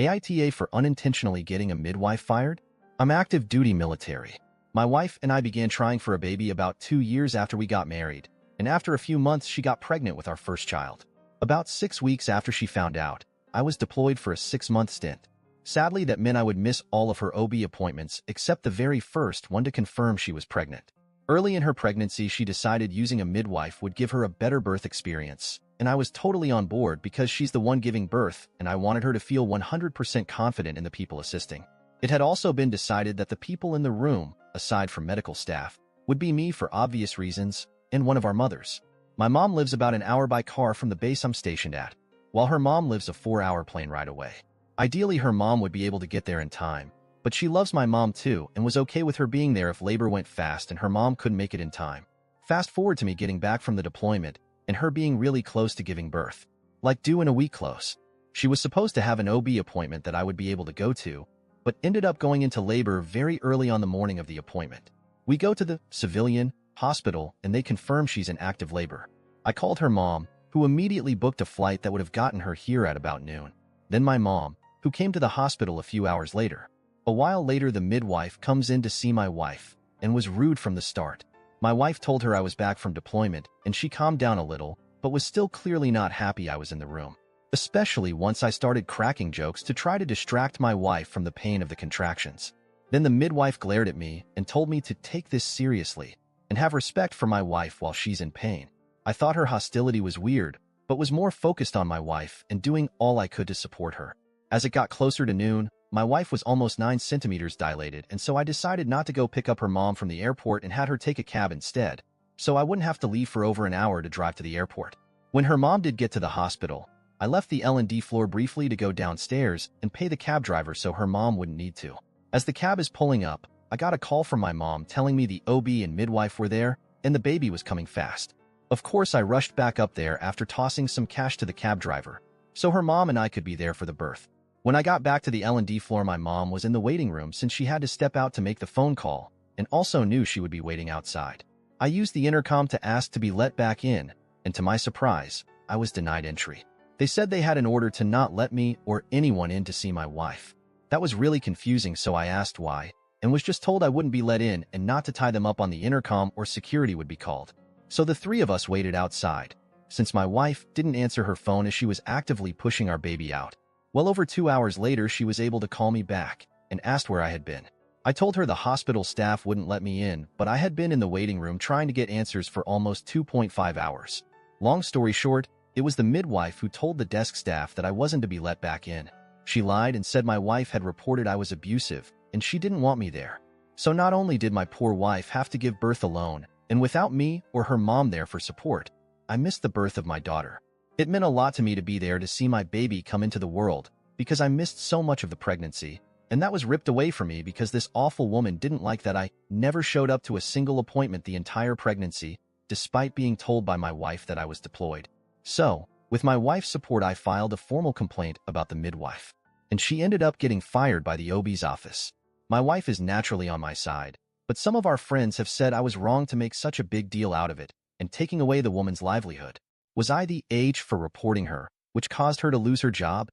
AITA for unintentionally getting a midwife fired? I'm active duty military. My wife and I began trying for a baby about 2 years after we got married, and after a few months she got pregnant with our first child. About 6 weeks after she found out, I was deployed for a 6-month stint. Sadly, that meant I would miss all of her OB appointments except the very first one to confirm she was pregnant. Early in her pregnancy, she decided using a midwife would give her a better birth experience, and I was totally on board because she's the one giving birth and I wanted her to feel 100% confident in the people assisting. It had also been decided that the people in the room, aside from medical staff, would be me for obvious reasons and one of our mothers. My mom lives about an hour by car from the base I'm stationed at, while her mom lives a 4-hour plane ride away. Ideally, her mom would be able to get there in time, but she loves my mom too and was okay with her being there if labor went fast and her mom couldn't make it in time. Fast forward to me getting back from the deployment and her being really close to giving birth. Like due in a week close. She was supposed to have an OB appointment that I would be able to go to, but ended up going into labor very early on the morning of the appointment. We go to the civilian hospital and they confirm she's in active labor. I called her mom, who immediately booked a flight that would have gotten her here at about noon. Then my mom, who came to the hospital a few hours later. A while later, the midwife comes in to see my wife and was rude from the start. My wife told her I was back from deployment and she calmed down a little, but was still clearly not happy I was in the room. Especially once I started cracking jokes to try to distract my wife from the pain of the contractions. Then the midwife glared at me and told me to take this seriously and have respect for my wife while she's in pain. I thought her hostility was weird, but was more focused on my wife and doing all I could to support her. As it got closer to noon, my wife was almost 9 centimeters dilated, and so I decided not to go pick up her mom from the airport and had her take a cab instead, so I wouldn't have to leave for over an hour to drive to the airport. When her mom did get to the hospital, I left the L&D floor briefly to go downstairs and pay the cab driver so her mom wouldn't need to. As the cab is pulling up, I got a call from my mom telling me the OB and midwife were there and the baby was coming fast. Of course, I rushed back up there after tossing some cash to the cab driver, so her mom and I could be there for the birth. When I got back to the L&D floor, my mom was in the waiting room since she had to step out to make the phone call and also knew she would be waiting outside. I used the intercom to ask to be let back in, and to my surprise, I was denied entry. They said they had an order to not let me or anyone in to see my wife. That was really confusing, so I asked why, and was just told I wouldn't be let in and not to tie them up on the intercom or security would be called. So the three of us waited outside, since my wife didn't answer her phone as she was actively pushing our baby out. Well over 2 hours later, she was able to call me back and asked where I had been. I told her the hospital staff wouldn't let me in, but I had been in the waiting room trying to get answers for almost 2.5 hours. Long story short, it was the midwife who told the desk staff that I wasn't to be let back in. She lied and said my wife had reported I was abusive and she didn't want me there. So not only did my poor wife have to give birth alone and without me or her mom there for support, I missed the birth of my daughter. It meant a lot to me to be there to see my baby come into the world because I missed so much of the pregnancy, and that was ripped away from me because this awful woman didn't like that I never showed up to a single appointment the entire pregnancy, despite being told by my wife that I was deployed. So, with my wife's support, I filed a formal complaint about the midwife, and she ended up getting fired by the OB's office. My wife is naturally on my side, but some of our friends have said I was wrong to make such a big deal out of it and taking away the woman's livelihood. Was I the age for reporting her, which caused her to lose her job?